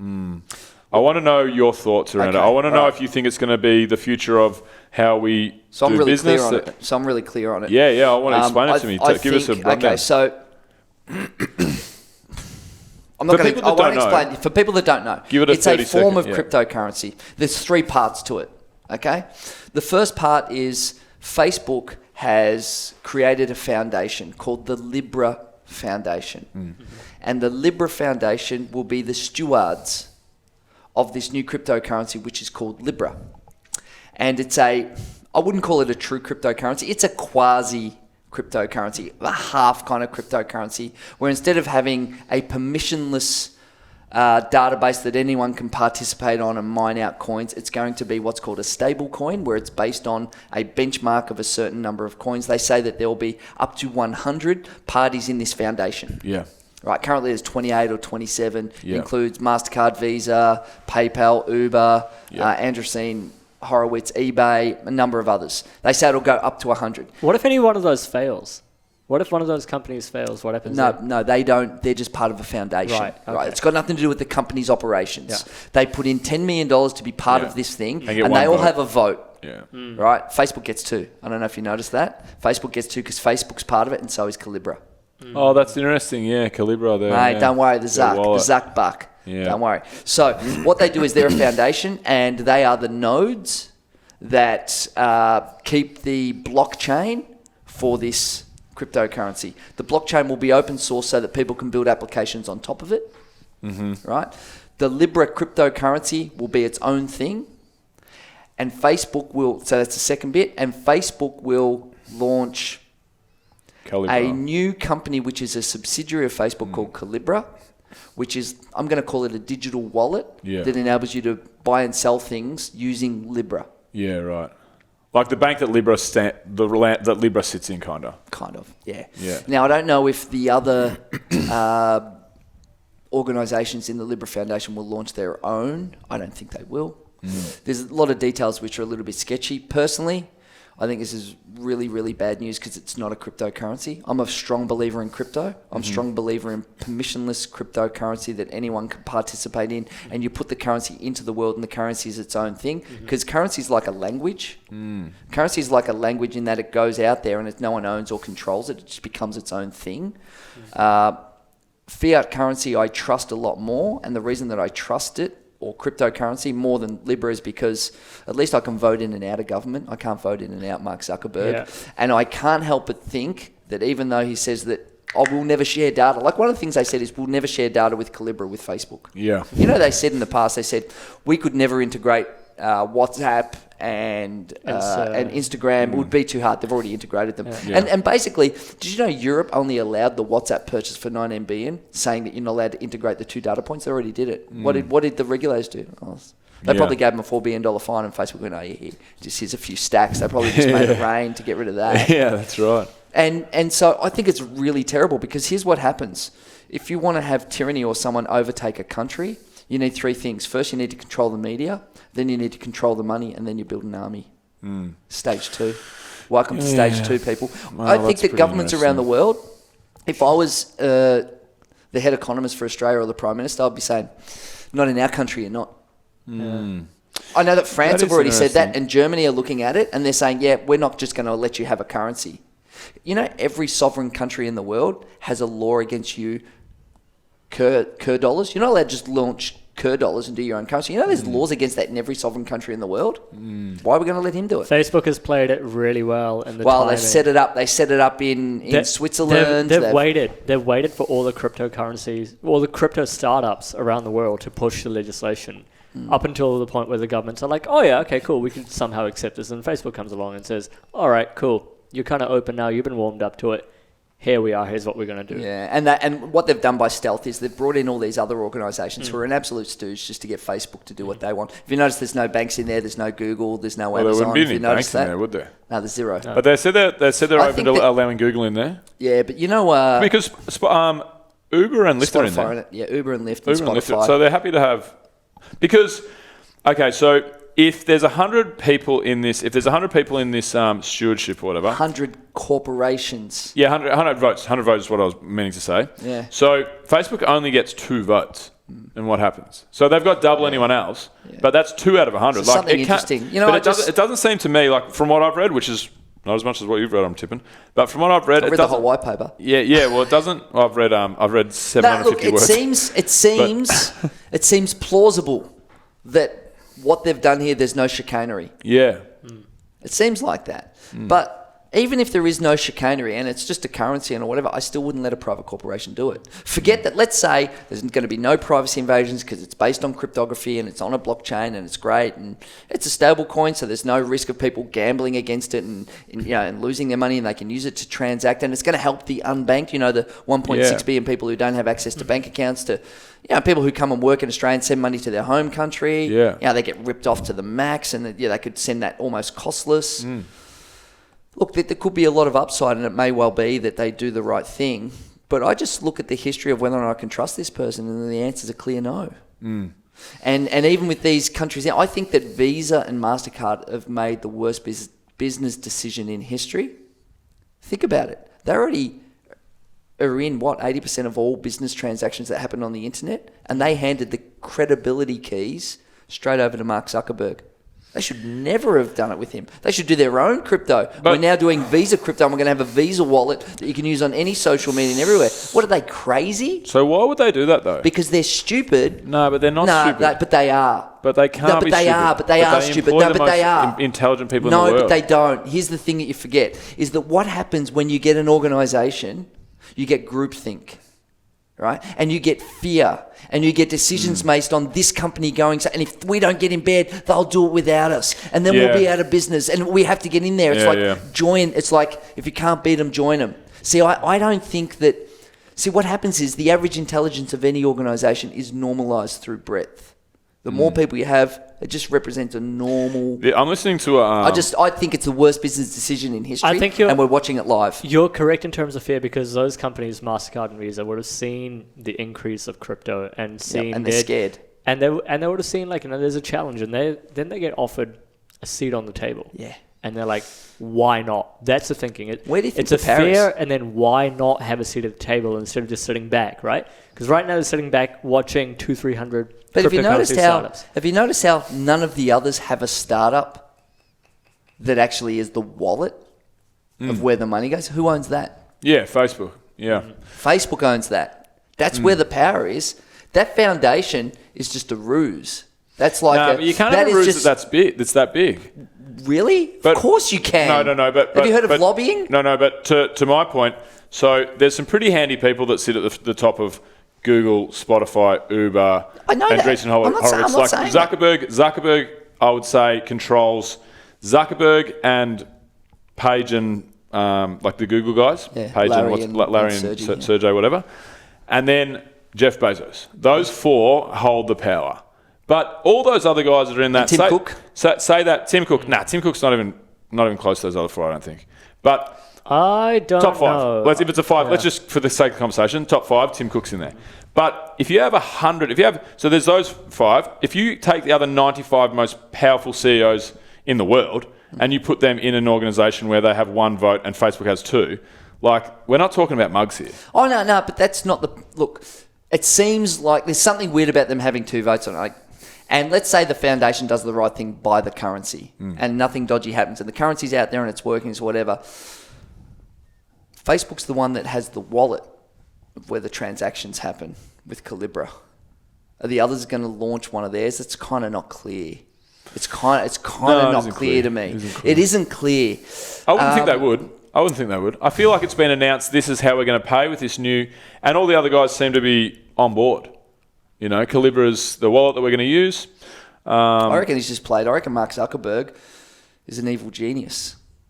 I want to know your thoughts around it. I want to know right. if you think it's going to be the future of how we So I'm do really business. clear on it. So I'm really clear on it. Yeah. I want to explain it to me. Give us a rundown. Okay, so I'm not going to. I won't explain for people that don't know. Give it a it's a 30 form of second, cryptocurrency. There's 3 parts to it. Okay, the first part is Facebook has created a foundation called the Libra Foundation, and the Libra Foundation will be the stewards of this new cryptocurrency, which is called Libra. And I wouldn't call it a true cryptocurrency. It's a quasi cryptocurrency, a half kind of cryptocurrency, where instead of having a permissionless database that anyone can participate on and mine out coins, it's going to be what's called a stable coin, where it's based on a benchmark of a certain number of coins. They say that there will be up to 100 parties in this foundation. Yeah. Right, currently there's 28 or 27. Yeah. Includes MasterCard, Visa, PayPal, Uber, Andreessen, Horowitz, eBay, a number of others. They say it'll go up to 100. What if any one of those fails? What if one of those companies fails? What happens then? No, they don't. They're just part of a foundation. Right, okay. It's got nothing to do with the company's operations. Yeah. They put in $10 million to be part of this thing, And they all vote. have a vote. Yeah. Right? Facebook gets 2. I don't know if you noticed that. Facebook gets 2 because Facebook's part of it, and so is Calibra. Oh, that's interesting. Yeah, Calibra there. Mate, don't worry, the Zuck buck. Yeah. Don't worry. So what they do is they're a foundation, and they are the nodes that keep the blockchain for this cryptocurrency. The blockchain will be open source so that people can build applications on top of it. Right? The Libra cryptocurrency will be its own thing, and Facebook will. So that's the second bit, and Facebook will launch Calibra. a new company which is a subsidiary of Facebook called Calibra, which is, I'm going to call it a digital wallet that enables you to buy and sell things using Libra. Yeah, right. Like the bank that Libra that Libra sits in, kind of. Kind of, yeah. Yeah. Now, I don't know if the other organisations in the Libra Foundation will launch their own. I don't think they will. There's a lot of details which are a little bit sketchy. Personally, I think this is really, really bad news because it's not a cryptocurrency. I'm a strong believer in crypto. I'm a strong believer in permissionless cryptocurrency that anyone can participate in, and you put the currency into the world and the currency is its own thing, because currency is like a language. Currency is like a language in that it goes out there and no one owns or controls it. It just becomes its own thing. Fiat currency I trust a lot more, and the reason that I trust it, or cryptocurrency, more than Libra, is because at least I can vote in and out of government. I can't vote in and out Mark Zuckerberg. Yeah. And I can't help but think that even though he says that, we'll never share data. Like, one of the things they said is we'll never share data with Calibra, with Facebook. Yeah. You know, they said in the past, they said we could never integrate WhatsApp and Instagram. It would be too hard. They've already integrated them. Yeah. And basically, did you know Europe only allowed the WhatsApp purchase for 9 MB, saying that you're not allowed to integrate the 2 data points? They already did it. What did the regulators do? They probably gave them a $4 billion fine, and Facebook went, here's a few stacks. They probably just made it rain to get rid of that. Yeah, that's right. And so I think it's really terrible, because here's what happens. If you want to have tyranny or someone overtake a country, you need 3 things. First, you need to control the media. Then you need to control the money, and then you build an army. Stage 2. Welcome to stage 2, people. Well, I think that governments around the world, if I was the head economist for Australia or the Prime Minister, I'd be saying, not in our country, you're not. I know that France have already said that, and Germany are looking at it, and they're saying, we're not just going to let you have a currency. You know, every sovereign country in the world has a law against you Kerr dollars. You're not allowed to just launch Kerr dollars and do your own currency. You know, there's laws against that in every sovereign country in the world. Why are we going to let him do it? Facebook has played it really well. They've set it up. They set it up in Switzerland. They've waited. They've waited for all the cryptocurrencies, all the crypto startups around the world to push the legislation. Up until the point where the governments are like, oh yeah, okay, cool, we can somehow accept this. And Facebook comes along and says, all right, cool, you're kind of open now, you've been warmed up to it. Here we are, here's what we're going to do. Yeah, and what they've done by stealth is they've brought in all these other organisations who are an absolute stooge just to get Facebook to do what they want. If you notice, there's no banks in there, there's no Google, there's no Amazon. There wouldn't be any you notice banks that? in there, would there? No, there's zero. No. But they said they're open to allowing Google in there. Yeah, but you know... because Uber and Lyft are in there. Yeah, Uber and Lyft and Spotify. So they're happy to have... Because... Okay, so if there's 100 people in this, stewardship or whatever, 100 corporations. Yeah, 100 votes. 100 votes is what I was meaning to say. Yeah. So Facebook only gets 2 votes. And what happens? So they've got double anyone else, but that's 2 out of 100. So something interesting. You know, but it doesn't seem to me, like from what I've read, which is not as much as what you've read, I'm tipping. But from what I've read, I've read the whole white paper. Yeah. Well, it doesn't. I've read 750 words. It seems plausible that what they've done here, there's no chicanery. Yeah. It seems like that. But even if there is no chicanery and it's just a currency or whatever, I still wouldn't let a private corporation do it. Forget that. Let's say there's going to be no privacy invasions because it's based on cryptography and it's on a blockchain and it's great and it's a stable coin, so there's no risk of people gambling against it and losing their money, and they can use it to transact, and it's going to help the unbanked, the 1.6 billion people who don't have access to bank accounts, to people who come and work in Australia and send money to their home country. They get ripped off to the max, and they could send that almost costless. Look, there could be a lot of upside, and it may well be that they do the right thing. But I just look at the history of whether or not I can trust this person, and the answer is a clear no. And even with these countries, I think that Visa and MasterCard have made the worst business decision in history. Think about it. They already are in, 80% of all business transactions that happen on the internet, and they handed the credibility keys straight over to Mark Zuckerberg. They should never have done it with him. They should do their own crypto. We're now doing Visa crypto, and we're going to have a Visa wallet that you can use on any social media and everywhere. What, are they crazy? So why would they do that, though? Because they're stupid. No, but they're not stupid. But they are. But they can't be stupid. But they are stupid. No, but they are. Intelligent people in the world. No, but they don't. Here's the thing that you forget, is that what happens when you get an organisation, you get groupthink, right? And you get fear. And you get decisions based on this company going, and if we don't get in bed, they'll do it without us. And then we'll be out of business. And we have to get in there. It's join. It's like, if you can't beat them, join them. See, I don't think that... See, what happens is the average intelligence of any organisation is normalised through breadth. The more people you have, it just represents a normal... Yeah, I'm listening to... I think it's the worst business decision in history, and we're watching it live. You're correct in terms of fear, because those companies, MasterCard and Visa, would have seen the increase of crypto and seen... and they're scared. And they would have seen, there's a challenge, and then they get offered a seat on the table. Yeah. And they're like, why not? That's the thinking. Where do you think it's a fear, and then why not have a seat at the table instead of just sitting back, right? Because right now they're sitting back watching 200-300 But have you noticed how startups. none of the others have a startup that actually is the wallet of where the money goes? Who owns that? Yeah, Facebook. Yeah. Facebook owns that. That's where the power is. That foundation is just a ruse. That's like but you can't have a ruse that's big. That's that big. Really? But, of course you can. No. But have you heard of lobbying? No. But to my point, so there's some pretty handy people that sit at the top of Google, Spotify, Uber, and Andreessen Horowitz. Like Zuckerberg, I would say, controls Zuckerberg and Page and like the Google guys, Page Larry and Sergey, whatever, and then Jeff Bezos. Those 4 hold the power. But all those other guys that are in that... And Tim Cook? Say that Tim Cook... Tim Cook's not even close to those other 4, I don't think. But... I don't top 5. know. If it's a 5, let's just, for the sake of conversation, top 5, Tim Cook's in there. But if you have 100... So there's those 5. If you take the other 95 most powerful CEOs in the world and you put them in an organisation where they have 1 vote and Facebook has 2, we're not talking about mugs here. Oh, no, but that's not the... Look, it seems like there's something weird about them having 2 votes on it. And let's say the foundation does the right thing by the currency and nothing dodgy happens and the currency's out there and it's working, so whatever. Facebook's the one that has the wallet of where the transactions happen with Calibra. Are the others going to launch one of theirs? It's kind of not clear. It's kind of not clear to me. It isn't clear. I wouldn't think they would. I feel like it's been announced this is how we're going to pay with this new... And all the other guys seem to be on board. Calibra's the wallet that we're going to use. I reckon he's just played. I reckon Mark Zuckerberg is an evil genius.